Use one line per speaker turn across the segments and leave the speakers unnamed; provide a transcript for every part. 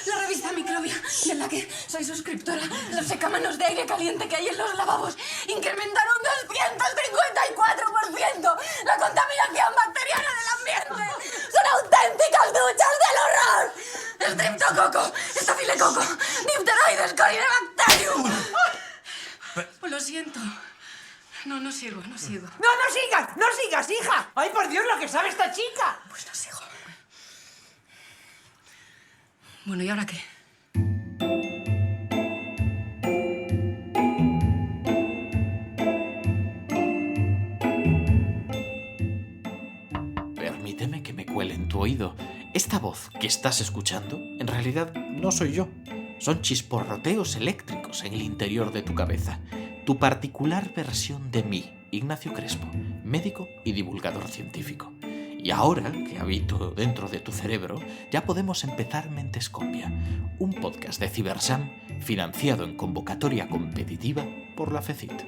la revista Microbia, de la que soy suscriptora. Los secamanos de aire caliente que hay en los lavabos incrementaron 254% la contaminación bacteriana del ambiente. ¡Son auténticas duchas del horror! Streptococo, estafilococo, difteroides, corynebacterium. Pues lo siento. No sigo.
No sigas, hija. ¡Ay, por Dios, lo que sabe esta chica!
Pues no sigo. Bueno, ¿y ahora qué?
Permíteme que me cuele en tu oído. Esta voz que estás escuchando, en realidad no soy yo. Son chisporroteos eléctricos en el interior de tu cabeza. Tu particular versión de mí, Ignacio Crespo, médico y divulgador científico. Y ahora que habito dentro de tu cerebro, ya podemos empezar Mentescopia, un podcast de Cibersam financiado en convocatoria competitiva por la FECIT.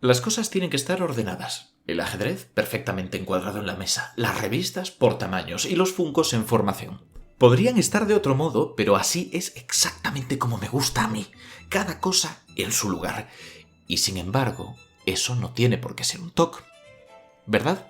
Las cosas tienen que estar ordenadas. El ajedrez perfectamente encuadrado en la mesa, las revistas por tamaños y los funcos en formación. Podrían estar de otro modo, pero así es exactamente como me gusta a mí. Cada cosa en su lugar. Y sin embargo, eso no tiene por qué ser un TOC. ¿Verdad?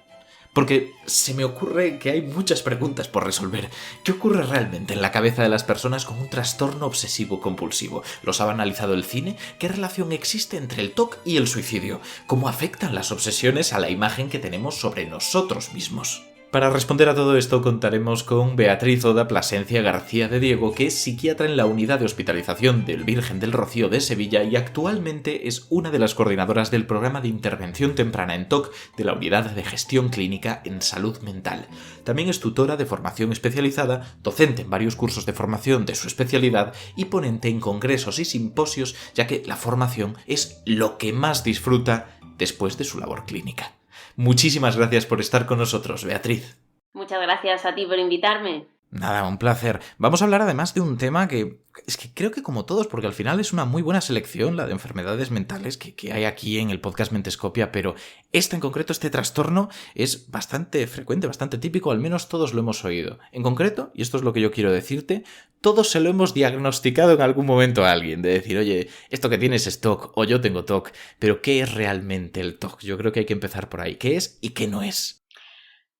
Porque se me ocurre que hay muchas preguntas por resolver. ¿Qué ocurre realmente en la cabeza de las personas con un trastorno obsesivo-compulsivo? ¿Los ha banalizado el cine? ¿Qué relación existe entre el TOC y el suicidio? ¿Cómo afectan las obsesiones a la imagen que tenemos sobre nosotros mismos? Para responder a todo esto contaremos con Beatriz Oda Plasencia García de Diego, que es psiquiatra en la Unidad de Hospitalización del Virgen del Rocío de Sevilla y actualmente es una de las coordinadoras del programa de intervención temprana en TOC de la Unidad de Gestión Clínica en Salud Mental. También es tutora de formación especializada, docente en varios cursos de formación de su especialidad y ponente en congresos y simposios, ya que la formación es lo que más disfruta después de su labor clínica. Muchísimas gracias por estar con nosotros, Beatriz.
Muchas gracias a ti por invitarme.
Nada, un placer. Vamos a hablar además de un tema que es que creo que como todos, porque al final es una muy buena selección la de enfermedades mentales que hay aquí en el podcast Mentescopia, pero esta en concreto, este trastorno, es bastante frecuente, bastante típico, al menos todos lo hemos oído. En concreto, y esto es lo que yo quiero decirte, todos se lo hemos diagnosticado en algún momento a alguien, de decir, oye, esto que tienes es TOC, o yo tengo TOC, pero ¿qué es realmente el TOC? Yo creo que hay que empezar por ahí. ¿Qué es y qué no es?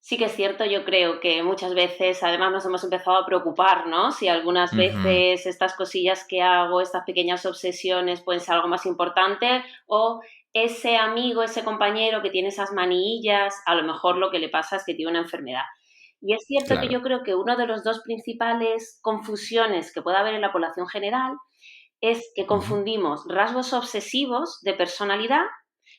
Sí que es cierto, yo creo que muchas veces además nos hemos empezado a preocupar, ¿no? Si algunas veces estas cosillas que hago, estas pequeñas obsesiones pueden ser algo más importante o ese amigo, ese compañero que tiene esas manillas, a lo mejor lo que le pasa es que tiene una enfermedad. Y es cierto
Claro.
que yo creo que uno de los dos principales confusiones que puede haber en la población general es que confundimos rasgos obsesivos de personalidad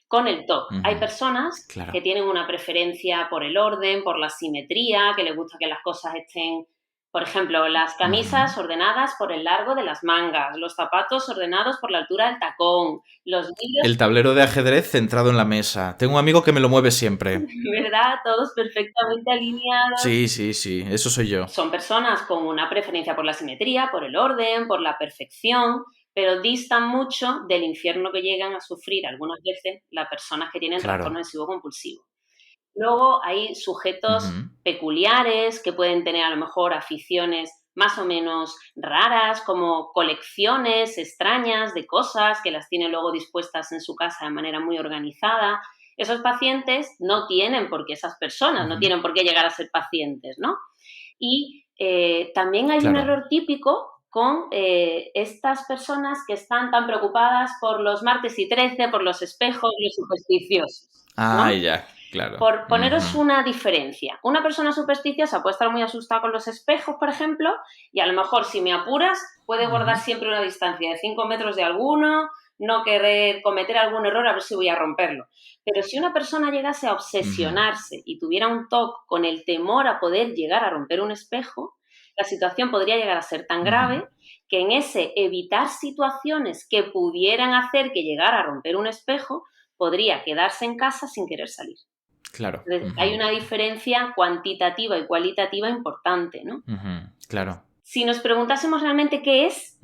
con el TOC. Hay personas
Claro.
que tienen una preferencia por el orden, por la simetría, que les gusta que las cosas estén, por ejemplo, las camisas ordenadas por el largo de las mangas, los zapatos ordenados por la altura del tacón, los vídeos...
El tablero de ajedrez centrado en la mesa. Tengo un amigo que me lo mueve siempre.
¿Verdad? Todos perfectamente alineados.
Sí, eso soy yo.
Son personas con una preferencia por la simetría, por el orden, por la perfección, pero distan mucho del infierno que llegan a sufrir algunas veces las personas que tienen trastorno obsesivo compulsivo. Luego hay sujetos peculiares que pueden tener a lo mejor aficiones más o menos raras, como colecciones extrañas de cosas que las tienen luego dispuestas en su casa de manera muy organizada. Esos pacientes no tienen por qué, esas personas no tienen por qué llegar a ser pacientes, ¿no? Y también hay un error típico con estas personas que están tan preocupadas por los martes y 13, por los espejos, los supersticiosos, ¿no?
Ah, ya, claro.
Por poneros una diferencia. Una persona supersticiosa puede estar muy asustada con los espejos, por ejemplo, y a lo mejor, si me apuras, puede guardar siempre una distancia de 5 metros de alguno, no querer cometer algún error a ver si voy a romperlo. Pero si una persona llegase a obsesionarse y tuviera un TOC con el temor a poder llegar a romper un espejo, la situación podría llegar a ser tan grave que en ese evitar situaciones que pudieran hacer que llegara a romper un espejo, podría quedarse en casa sin querer salir.
Claro.
Entonces, hay una diferencia cuantitativa y cualitativa importante, ¿no?
Claro.
Si nos preguntásemos realmente qué es,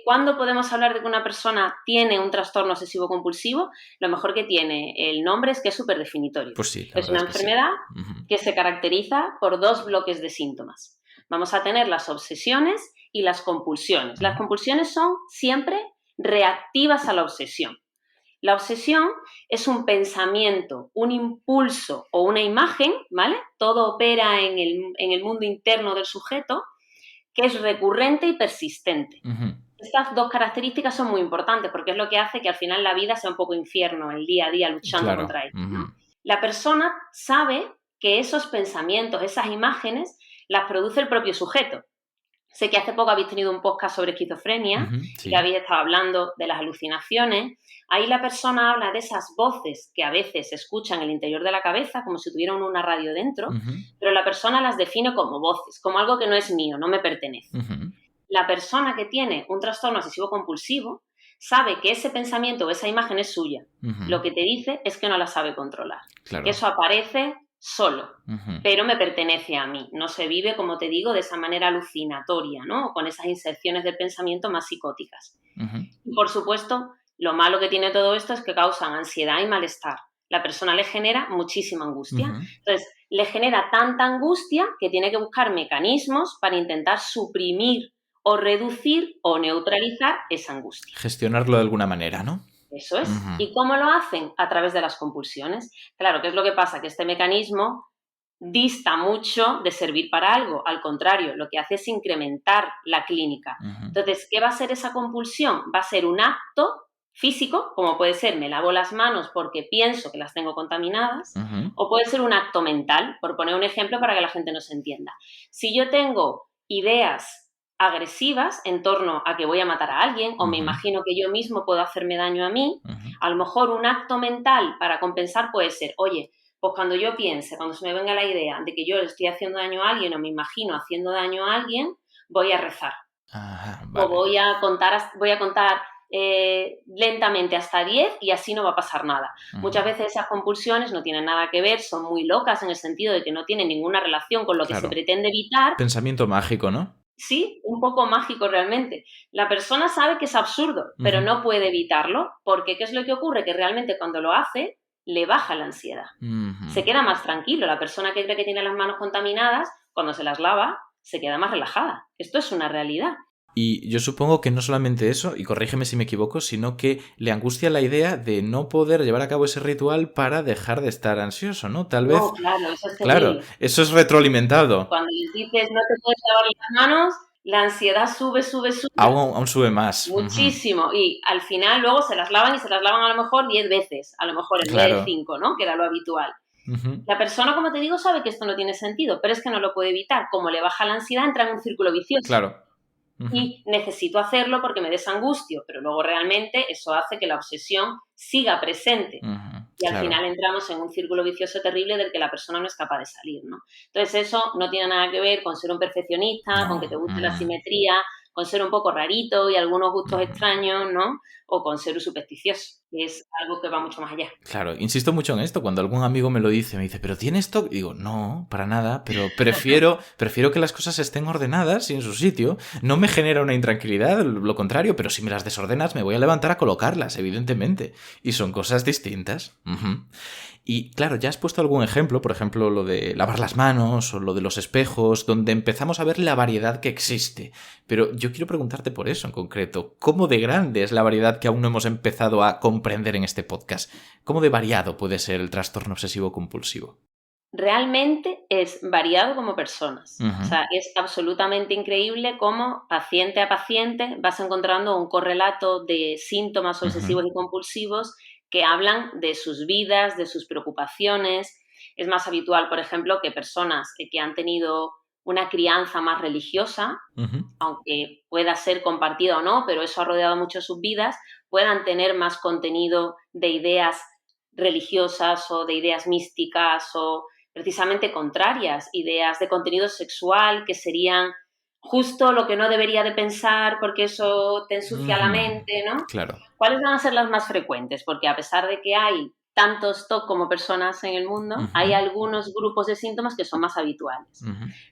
¿cuándo podemos hablar de que una persona tiene un trastorno obsesivo-compulsivo? Lo mejor que tiene el nombre es que es súper definitorio.
Pues sí,
es una enfermedad que se caracteriza por 2 bloques de síntomas. Vamos a tener las obsesiones y las compulsiones. Las compulsiones son siempre reactivas a la obsesión. La obsesión es un pensamiento, un impulso o una imagen, ¿vale? Todo opera en el mundo interno del sujeto, que es recurrente y persistente. Estas 2 características son muy importantes porque es lo que hace que al final la vida sea un poco infierno, el día a día luchando contra ello, ¿no? La persona sabe que esos pensamientos, esas imágenes, las produce el propio sujeto. Sé que hace poco habéis tenido un podcast sobre esquizofrenia y habéis estado hablando de las alucinaciones. Ahí la persona habla de esas voces que a veces se escuchan en el interior de la cabeza, como si tuvieran una radio dentro, pero la persona las define como voces, como algo que no es mío, no me pertenece. La persona que tiene un trastorno obsesivo-compulsivo sabe que ese pensamiento o esa imagen es suya. Lo que te dice es que no la sabe controlar.
Claro.
Que eso aparece solo, pero me pertenece a mí. No se vive, como te digo, de esa manera alucinatoria, ¿no? Con esas inserciones de pensamiento más psicóticas. Y, por supuesto, lo malo que tiene todo esto es que causan ansiedad y malestar. La persona le genera muchísima angustia. Entonces, le genera tanta angustia que tiene que buscar mecanismos para intentar suprimir o reducir o neutralizar esa angustia.
Gestionarlo de alguna manera, ¿no?
Eso es. ¿Y cómo lo hacen? A través de las compulsiones. Claro, ¿qué es lo que pasa? Que este mecanismo dista mucho de servir para algo. Al contrario, lo que hace es incrementar la clínica. Entonces, ¿qué va a ser esa compulsión? Va a ser un acto físico, como puede ser me lavo las manos porque pienso que las tengo contaminadas, o puede ser un acto mental, por poner un ejemplo para que la gente nos entienda. Si yo tengo ideas agresivas en torno a que voy a matar a alguien o me imagino que yo mismo puedo hacerme daño a mí, a lo mejor un acto mental para compensar puede ser, oye, pues cuando yo piense, cuando se me venga la idea de que yo le estoy haciendo daño a alguien o me imagino haciendo daño a alguien, voy a rezar.
Vale.
O voy a contar lentamente hasta 10 y así no va a pasar nada. Muchas veces esas compulsiones no tienen nada que ver, son muy locas en el sentido de que no tienen ninguna relación con lo que se pretende evitar.
Pensamiento mágico, ¿no?
Sí, un poco mágico realmente. La persona sabe que es absurdo, pero no puede evitarlo, porque ¿qué es lo que ocurre? Que realmente cuando lo hace, le baja la ansiedad. Se queda más tranquilo. La persona que cree que tiene las manos contaminadas, cuando se las lava, se queda más relajada. Esto es una realidad.
Y yo supongo que no solamente eso, y corrígeme si me equivoco, sino que le angustia la idea de no poder llevar a cabo ese ritual para dejar de estar ansioso, ¿no? Tal vez...
No, claro, eso es terrible.
Claro, eso es retroalimentado.
Cuando les dices no te puedes lavar las manos, la ansiedad sube.
Aún sube más.
Muchísimo. Y al final luego se las lavan y se las lavan a lo mejor 10 veces, a lo mejor en vez de 5, ¿no? Que era lo habitual. La persona, como te digo, sabe que esto no tiene sentido, pero es que no lo puede evitar. Como le baja la ansiedad, entra en un círculo vicioso.
Claro.
Y necesito hacerlo porque me desangustio, pero luego realmente eso hace que la obsesión siga presente. Y al final entramos en un círculo vicioso terrible del que la persona no es capaz de salir, ¿no? Entonces eso no tiene nada que ver con ser un perfeccionista, con que te guste la simetría, con ser un poco rarito y algunos gustos extraños, ¿no? O con ser un supersticioso, que es algo que va mucho más allá.
Claro, insisto mucho en esto. Cuando algún amigo me lo dice, me dice, ¿pero tienes TOC? Digo, no, para nada, pero prefiero que las cosas estén ordenadas y en su sitio. No me genera una intranquilidad, lo contrario, pero si me las desordenas me voy a levantar a colocarlas, evidentemente. Y son cosas distintas. Y claro, ya has puesto algún ejemplo, por ejemplo, lo de lavar las manos o lo de los espejos, donde empezamos a ver la variedad que existe. Pero yo quiero preguntarte por eso en concreto. ¿Cómo de grande es la variedad que aún no hemos empezado a comprender en este podcast? ¿Cómo de variado puede ser el trastorno obsesivo-compulsivo?
Realmente es variado como personas. O sea, es absolutamente increíble cómo paciente a paciente vas encontrando un correlato de síntomas obsesivos y compulsivos que hablan de sus vidas, de sus preocupaciones. Es más habitual, por ejemplo, que personas que han tenido una crianza más religiosa, aunque pueda ser compartida o no, pero eso ha rodeado mucho sus vidas, puedan tener más contenido de ideas religiosas o de ideas místicas o precisamente contrarias, ideas de contenido sexual que serían justo lo que no debería de pensar porque eso te ensucia la mente, ¿no?
Claro.
¿Cuáles van a ser las más frecuentes? Porque a pesar de que hay tantos TOC como personas en el mundo, hay algunos grupos de síntomas que son más habituales.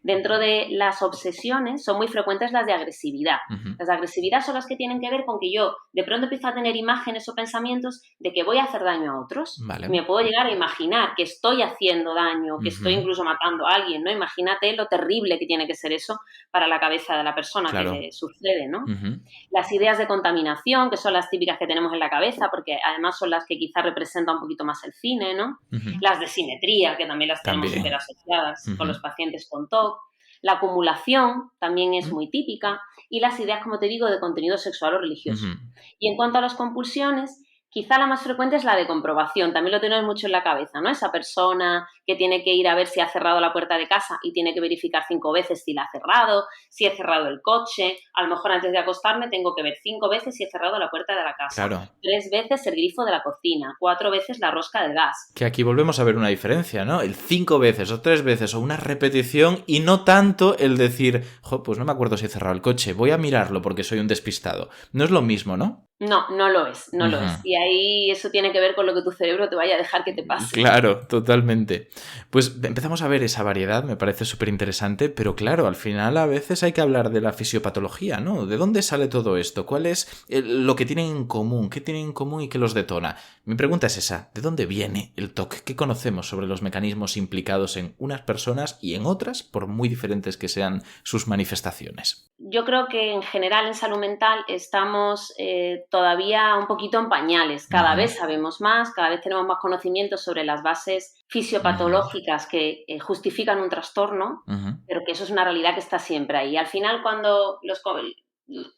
Dentro de las obsesiones son muy frecuentes las de agresividad. Las de agresividad son las que tienen que ver con que yo de pronto empiezo a tener imágenes o pensamientos de que voy a hacer daño a otros.
Vale.
Me puedo llegar a imaginar que estoy haciendo daño, que estoy incluso matando a alguien, ¿no? Imagínate lo terrible que tiene que ser eso para la cabeza de la persona que le sucede, ¿no? Las ideas de contaminación, que son las típicas que tenemos en la cabeza, porque además son las que quizás representan un poquito más el cine, ¿no? Las de simetría, que también las tenemos súper asociadas con los pacientes con TOC. La acumulación también es muy típica. Y las ideas, como te digo, de contenido sexual o religioso. Y en cuanto a las compulsiones, quizá la más frecuente es la de comprobación. También lo tenemos mucho en la cabeza, ¿no? Esa persona que tiene que ir a ver si ha cerrado la puerta de casa y tiene que verificar 5 veces si la ha cerrado, si he cerrado el coche. A lo mejor antes de acostarme tengo que ver 5 veces si he cerrado la puerta de la casa.
Claro.
3 veces el grifo de la cocina. 4 veces la rosca del gas.
Que aquí volvemos a ver una diferencia, ¿no? El 5 veces o 3 veces o una repetición y no tanto el decir, pues no me acuerdo si he cerrado el coche, voy a mirarlo porque soy un despistado. No es lo mismo, ¿no?
No, no lo es, no lo es. Y ahí eso tiene que ver con lo que tu cerebro te vaya a dejar que te pase.
Claro, totalmente. Pues empezamos a ver esa variedad, me parece súper interesante, pero claro, al final a veces hay que hablar de la fisiopatología, ¿no? ¿De dónde sale todo esto? ¿Cuál es lo que tienen en común? ¿Qué tienen en común y qué los detona? Mi pregunta es esa, ¿de dónde viene el TOC? ¿Qué conocemos sobre los mecanismos implicados en unas personas y en otras, por muy diferentes que sean sus manifestaciones?
Yo creo que en general en salud mental estamos todavía un poquito en pañales. Cada vez sabemos más, cada vez tenemos más conocimientos sobre las bases fisiopatológicas que justifican un trastorno, pero que eso es una realidad que está siempre ahí. Al final, cuando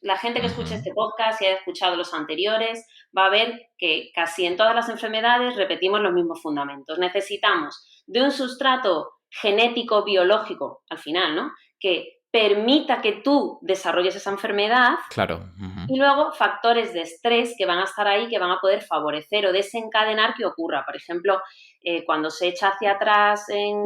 la gente que escuche este podcast y haya escuchado los anteriores va a ver que casi en todas las enfermedades repetimos los mismos fundamentos. Necesitamos de un sustrato genético, biológico, al final, ¿no? Que permita que tú desarrolles esa enfermedad.
Claro.
Y luego factores de estrés que van a estar ahí, que van a poder favorecer o desencadenar que ocurra. Por ejemplo, cuando se echa hacia atrás en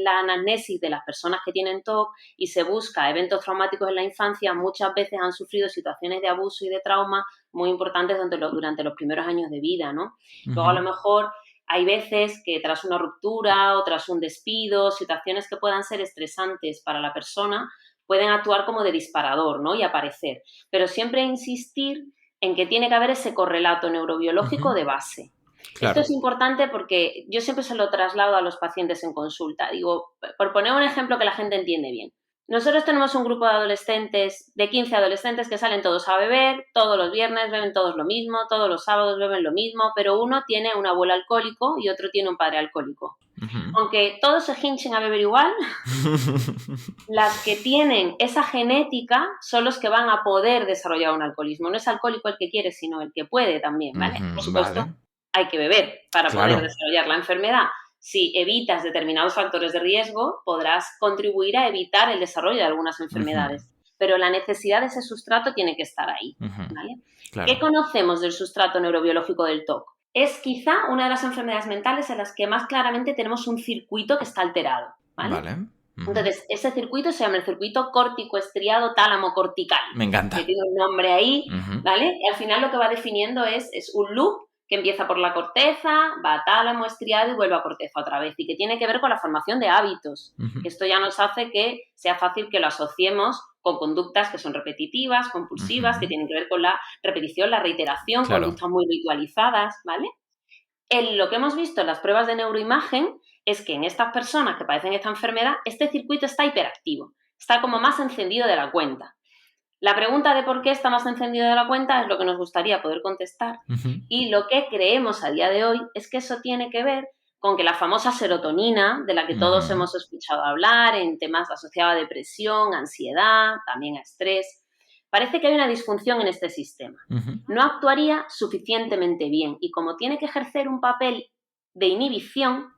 la anamnesis de las personas que tienen TOC y se busca eventos traumáticos en la infancia, muchas veces han sufrido situaciones de abuso y de trauma muy importantes durante los primeros años de vida, ¿no? Luego, a lo mejor, hay veces que tras una ruptura o tras un despido, situaciones que puedan ser estresantes para la persona, pueden actuar como de disparador, ¿no? Y aparecer. Pero siempre insistir en que tiene que haber ese correlato neurobiológico de base. Claro. Esto es importante porque yo siempre se lo traslado a los pacientes en consulta. Digo, por poner un ejemplo que la gente entiende bien. Nosotros tenemos un grupo de adolescentes, de 15 adolescentes que salen todos a beber, todos los viernes beben todos lo mismo, todos los sábados beben lo mismo, pero uno tiene un abuelo alcohólico y otro tiene un padre alcohólico. Aunque todos se hinchen a beber igual, las que tienen esa genética son los que van a poder desarrollar un alcoholismo. No es alcohólico el que quiere, sino el que puede también, ¿vale? Por supuesto, hay que beber para poder desarrollar la enfermedad. Si evitas determinados factores de riesgo, podrás contribuir a evitar el desarrollo de algunas enfermedades. Pero la necesidad de ese sustrato tiene que estar ahí, ¿vale? Claro. ¿Qué conocemos del sustrato neurobiológico del TOC? Es quizá una de las enfermedades mentales en las que más claramente tenemos un circuito que está alterado, ¿vale? Entonces, ese circuito se llama el circuito córtico-estriado tálamo-cortical.
Me encanta.
Que tiene un nombre ahí, ¿vale? Y al final lo que va definiendo es un loop que empieza por la corteza, va a tálamo, estriado y vuelve a corteza otra vez, y que tiene que ver con la formación de hábitos. Esto ya nos hace que sea fácil que lo asociemos con conductas que son repetitivas, compulsivas, que tienen que ver con la repetición, la reiteración, conductas muy ritualizadas, ¿vale? Lo que hemos visto en las pruebas de neuroimagen es que en estas personas que padecen esta enfermedad, este circuito está hiperactivo, está como más encendido de la cuenta. La pregunta de por qué está más encendido de la cuenta es lo que nos gustaría poder contestar. Y lo que creemos a día de hoy es que eso tiene que ver con que la famosa serotonina, de la que todos hemos escuchado hablar en temas asociados a depresión, ansiedad, también a estrés, parece que hay una disfunción en este sistema. No actuaría suficientemente bien y como tiene que ejercer un papel de inhibición,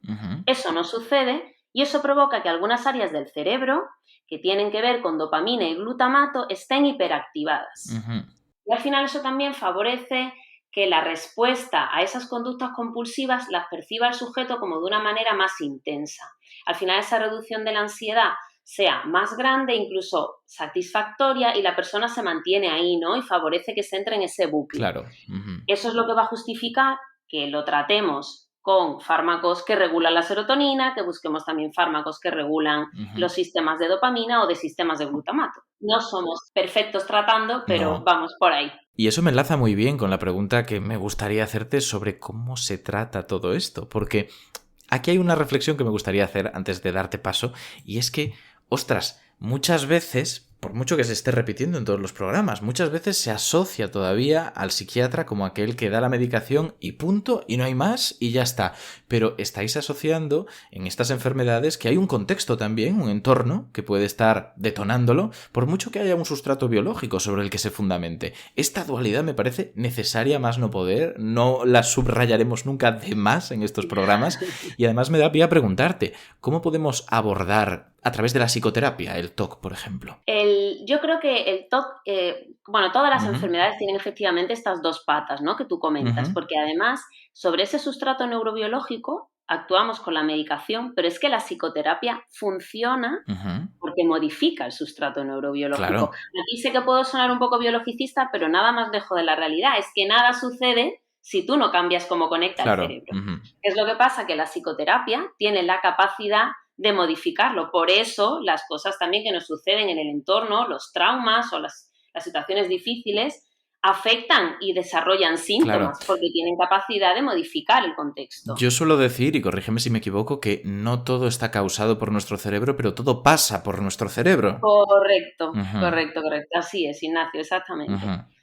eso no sucede y eso provoca que algunas áreas del cerebro que tienen que ver con dopamina y glutamato estén hiperactivadas. Y al final eso también favorece que la respuesta a esas conductas compulsivas las perciba el sujeto como de una manera más intensa. Al final esa reducción de la ansiedad sea más grande, incluso satisfactoria, y la persona se mantiene ahí, ¿no? Y favorece que se entre en ese bucle.
Claro.
Eso es lo que va a justificar que lo tratemos con fármacos que regulan la serotonina, que busquemos también fármacos que regulan los sistemas de dopamina o de sistemas de glutamato. No somos perfectos tratando, pero vamos por ahí.
Y eso me enlaza muy bien con la pregunta que me gustaría hacerte sobre cómo se trata todo esto, porque aquí hay una reflexión que me gustaría hacer antes de darte paso, y es que, ostras, muchas veces, por mucho que se esté repitiendo en todos los programas, muchas veces se asocia todavía al psiquiatra como aquel que da la medicación y punto, y no hay más, y ya está. Pero estáis asociando en estas enfermedades que hay un contexto también, un entorno que puede estar detonándolo, por mucho que haya un sustrato biológico sobre el que se fundamente. Esta dualidad me parece necesaria más no poder, no la subrayaremos nunca de más en estos programas, y además me da pie a preguntarte, ¿cómo podemos abordar a través de la psicoterapia el TOC, por ejemplo?
Yo creo que el TOC, todas las enfermedades tienen efectivamente estas dos patas, ¿no?, que tú comentas, porque además sobre ese sustrato neurobiológico actuamos con la medicación, pero es que la psicoterapia funciona porque modifica el sustrato neurobiológico.
Claro.
Aquí sé que puedo sonar un poco biologicista, pero nada más lejos de la realidad. Es que nada sucede si tú no cambias cómo conecta el cerebro. Es lo que pasa, que la psicoterapia tiene la capacidad de modificarlo. Por eso las cosas también que nos suceden en el entorno, los traumas o las situaciones difíciles, afectan y desarrollan síntomas, porque tienen capacidad de modificar el contexto.
Yo suelo decir, y corrígeme si me equivoco, que no todo está causado por nuestro cerebro, pero todo pasa por nuestro cerebro.
Correcto. Así es, Ignacio, exactamente.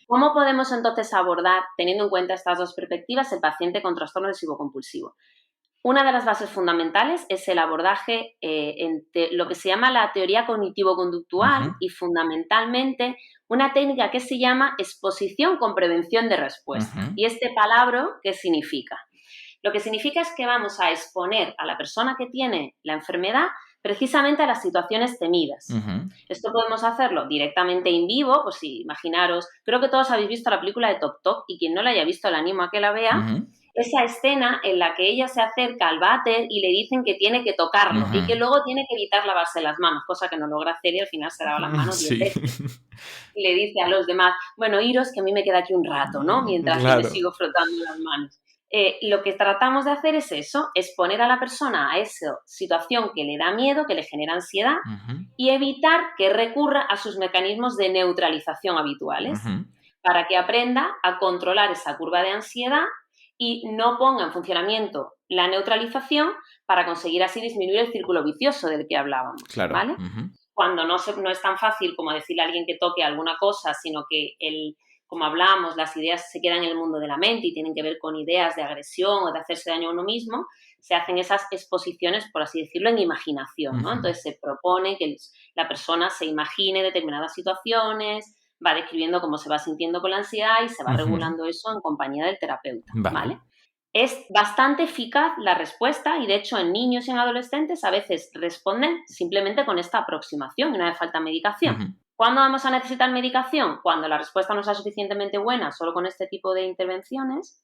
¿Cómo podemos entonces abordar, teniendo en cuenta estas dos perspectivas, el paciente con trastorno obsesivo-compulsivo? Una de las bases fundamentales es el abordaje lo que se llama la teoría cognitivo-conductual y fundamentalmente una técnica que se llama exposición con prevención de respuesta. ¿Y este palabra qué significa? Lo que significa es que vamos a exponer a la persona que tiene la enfermedad precisamente a las situaciones temidas. Esto podemos hacerlo directamente en vivo, pues si imaginaros, creo que todos habéis visto la película de Top Top, y quien no la haya visto le animo a que la vea. Esa escena en la que ella se acerca al váter y le dicen que tiene que tocarlo y que luego tiene que evitar lavarse las manos, cosa que no logra hacer y al final se lava las manos 10 veces. Y le dice a los demás, bueno, iros que a mí me queda aquí un rato, ¿no? Mientras yo me sigo frotando las manos. Lo que tratamos de hacer es eso, exponer a la persona a esa situación que le da miedo, que le genera ansiedad y evitar que recurra a sus mecanismos de neutralización habituales para que aprenda a controlar esa curva de ansiedad y no ponga en funcionamiento la neutralización para conseguir así disminuir el círculo vicioso del que hablábamos, ¿vale? Cuando no es tan fácil como decirle a alguien que toque alguna cosa, sino que como hablábamos, las ideas se quedan en el mundo de la mente y tienen que ver con ideas de agresión o de hacerse daño a uno mismo, se hacen esas exposiciones, por así decirlo, en imaginación, ¿no? Entonces se propone que la persona se imagine determinadas situaciones, va describiendo cómo se va sintiendo con la ansiedad y se va regulando eso en compañía del terapeuta, ¿vale? Es bastante eficaz la respuesta y, de hecho, en niños y en adolescentes a veces responden simplemente con esta aproximación y no hace falta medicación. ¿Cuándo vamos a necesitar medicación? Cuando la respuesta no sea suficientemente buena solo con este tipo de intervenciones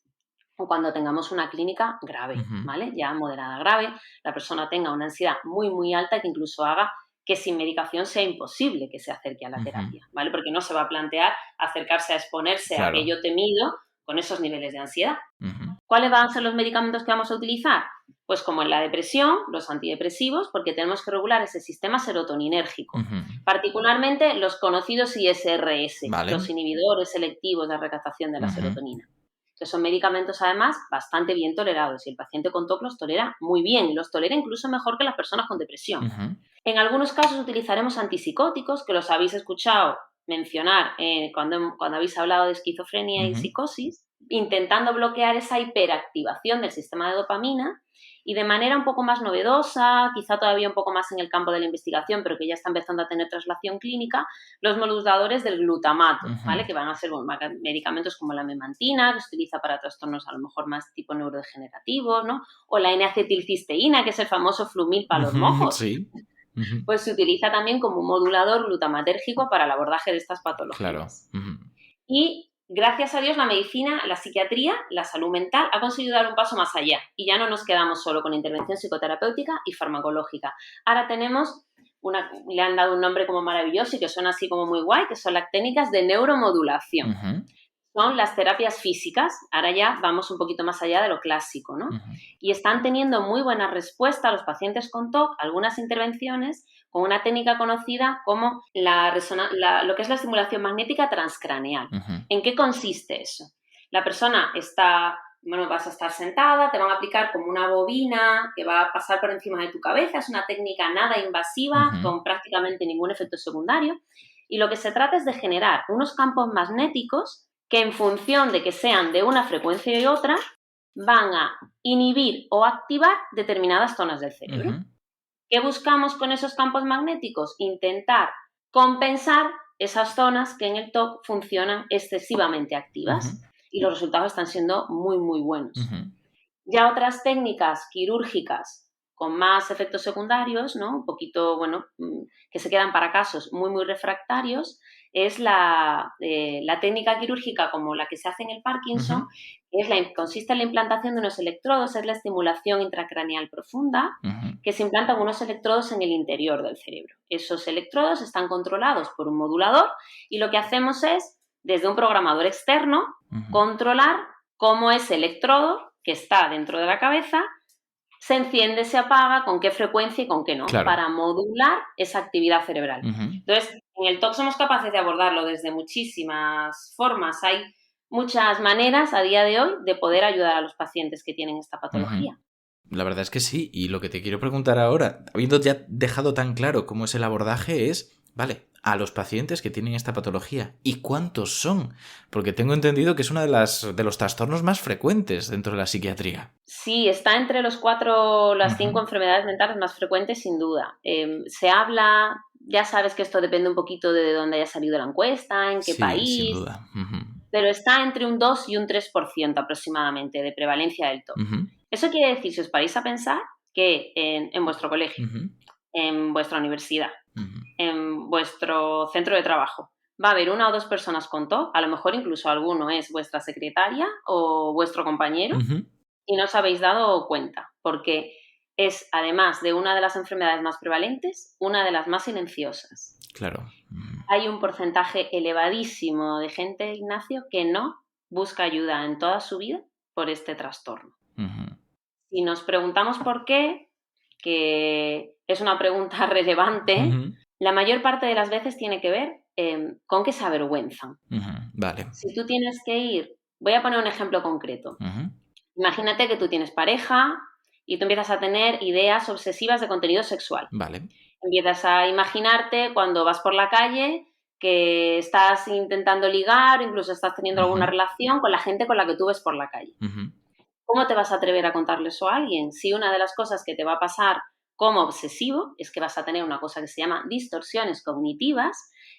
o cuando tengamos una clínica grave, ¿vale? Ya moderada grave, la persona tenga una ansiedad muy, muy alta que incluso haga que sin medicación sea imposible que se acerque a la terapia, ¿vale? Porque no se va a plantear acercarse a exponerse a aquello temido con esos niveles de ansiedad. ¿Cuáles van a ser los medicamentos que vamos a utilizar? Pues como en la depresión, los antidepresivos, porque tenemos que regular ese sistema serotoninérgico, particularmente los conocidos ISRS, los inhibidores selectivos de recaptación de la serotonina, que son medicamentos además bastante bien tolerados y el paciente con TOC los tolera muy bien y los tolera incluso mejor que las personas con depresión. En algunos casos utilizaremos antipsicóticos, que los habéis escuchado mencionar cuando habéis hablado de esquizofrenia y psicosis, intentando bloquear esa hiperactivación del sistema de dopamina y de manera un poco más novedosa, quizá todavía un poco más en el campo de la investigación, pero que ya está empezando a tener traslación clínica, los moduladores del glutamato, ¿vale? Que van a ser medicamentos como la memantina, que se utiliza para trastornos a lo mejor más tipo neurodegenerativos, ¿no? O la N-acetilcisteína, que es el famoso Flumil para los mojos. Pues se utiliza también como un modulador glutamatérgico para el abordaje de estas patologías. Y gracias a Dios, la medicina, la psiquiatría, la salud mental ha conseguido dar un paso más allá y ya no nos quedamos solo con intervención psicoterapéutica y farmacológica. Ahora tenemos le han dado un nombre como maravilloso y que suena así como muy guay, que son las técnicas de neuromodulación.
Uh-huh.
Son las terapias físicas, ahora ya vamos un poquito más allá de lo clásico, ¿no?
Uh-huh.
Y están teniendo muy buena respuesta a los pacientes con TOC, algunas intervenciones con una técnica conocida como lo que es la estimulación magnética transcraneal.
Uh-huh.
¿En qué consiste eso? La persona vas a estar sentada, te van a aplicar como una bobina que va a pasar por encima de tu cabeza, es una técnica nada invasiva,
Uh-huh.
con prácticamente ningún efecto secundario, y lo que se trata es de generar unos campos magnéticos que en función de que sean de una frecuencia y otra, van a inhibir o activar determinadas zonas del cerebro.
Uh-huh.
¿Qué buscamos con esos campos magnéticos? Intentar compensar esas zonas que en el TOC funcionan excesivamente activas.
Uh-huh.
Y los resultados están siendo muy, muy buenos.
Uh-huh.
Ya otras técnicas quirúrgicas con más efectos secundarios, ¿no? Un poquito, que se quedan para casos muy, muy refractarios, es la técnica quirúrgica como la que se hace en el Parkinson,
uh-huh.
Consiste en la implantación de unos electrodos, es la estimulación intracraneal profunda,
uh-huh.
que se implantan unos electrodos en el interior del cerebro. Esos electrodos están controlados por un modulador y lo que hacemos es, desde un programador externo,
uh-huh.
controlar cómo ese electrodo que está dentro de la cabeza se enciende, se apaga, con qué frecuencia y con qué no,
claro,
para modular esa actividad cerebral.
Uh-huh.
Entonces, en el TOC somos capaces de abordarlo desde muchísimas formas. Hay muchas maneras a día de hoy de poder ayudar a los pacientes que tienen esta patología.
Uh-huh. La verdad es que sí, y lo que te quiero preguntar ahora, habiendo ya dejado tan claro cómo es el abordaje, es, vale, a los pacientes que tienen esta patología, ¿y cuántos son? Porque tengo entendido que es uno de los trastornos más frecuentes dentro de la psiquiatría.
Sí, está entre las 5 enfermedades mentales más frecuentes, sin duda. Se habla, ya sabes que esto depende un poquito de dónde haya salido la encuesta, en qué país.
Sin duda. Uh-huh.
Pero está entre un 2 y un 3% aproximadamente de prevalencia del TOC.
Uh-huh.
Eso quiere decir, si os paráis a pensar, que en vuestro colegio,
uh-huh.
en vuestra universidad,
uh-huh.
en vuestro centro de trabajo, va a haber 1 o 2 personas con TOC, a lo mejor incluso alguno es vuestra secretaria o vuestro compañero,
uh-huh.
y no os habéis dado cuenta, porque es, además de una de las enfermedades más prevalentes, una de las más silenciosas.
Claro. Uh-huh.
Hay un porcentaje elevadísimo de gente, Ignacio, que no busca ayuda en toda su vida por este trastorno.
Uh-huh.
Si nos preguntamos por qué, que es una pregunta relevante,
uh-huh.
la mayor parte de las veces tiene que ver con que se avergüenzan.
Uh-huh. Vale.
Si tú tienes que ir, voy a poner un ejemplo concreto.
Uh-huh.
Imagínate que tú tienes pareja y tú empiezas a tener ideas obsesivas de contenido sexual.
Vale.
Empiezas a imaginarte cuando vas por la calle que estás intentando ligar o incluso estás teniendo
uh-huh.
alguna relación con la gente con la que tú ves por la calle.
Uh-huh.
¿Cómo te vas a atrever a contarle eso a alguien? Si una de las cosas que te va a pasar como obsesivo es que vas a tener una cosa que se llama distorsiones cognitivas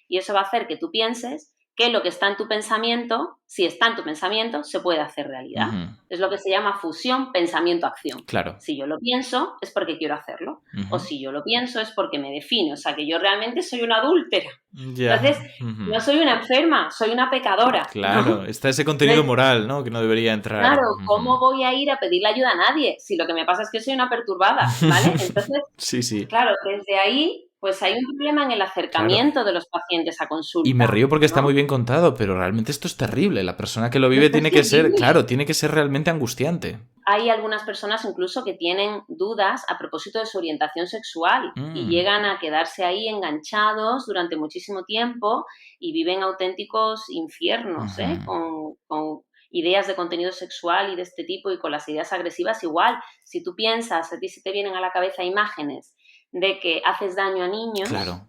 y eso va a hacer que tú pienses que lo que está en tu pensamiento, si está en tu pensamiento, se puede hacer realidad.
Uh-huh.
Es lo que se llama fusión pensamiento-acción.
Claro.
Si yo lo pienso, es porque quiero hacerlo.
Uh-huh.
O si yo lo pienso, es porque me define. O sea, que yo realmente soy una adúltera.
Yeah.
Entonces,
uh-huh.
no soy una enferma, soy una pecadora.
Claro,
¿no?
está ese contenido moral, ¿no? Que no debería entrar.
Claro,
Uh-huh.
¿cómo voy a ir a pedirle ayuda a nadie? Si lo que me pasa es que soy una perturbada, ¿vale? Entonces,
sí.
Claro, desde ahí, pues hay un problema en el acercamiento de los pacientes a consulta.
Y me río porque
¿no?
está muy bien contado, pero realmente esto es terrible. La persona que lo vive tiene que ser, claro, tiene que ser realmente angustiante.
Hay algunas personas incluso que tienen dudas a propósito de su orientación sexual y llegan a quedarse ahí enganchados durante muchísimo tiempo y viven auténticos infiernos, con ideas de contenido sexual y de este tipo y con las ideas agresivas igual. Si tú piensas, a ti se te vienen a la cabeza imágenes de que haces daño a niños,
claro.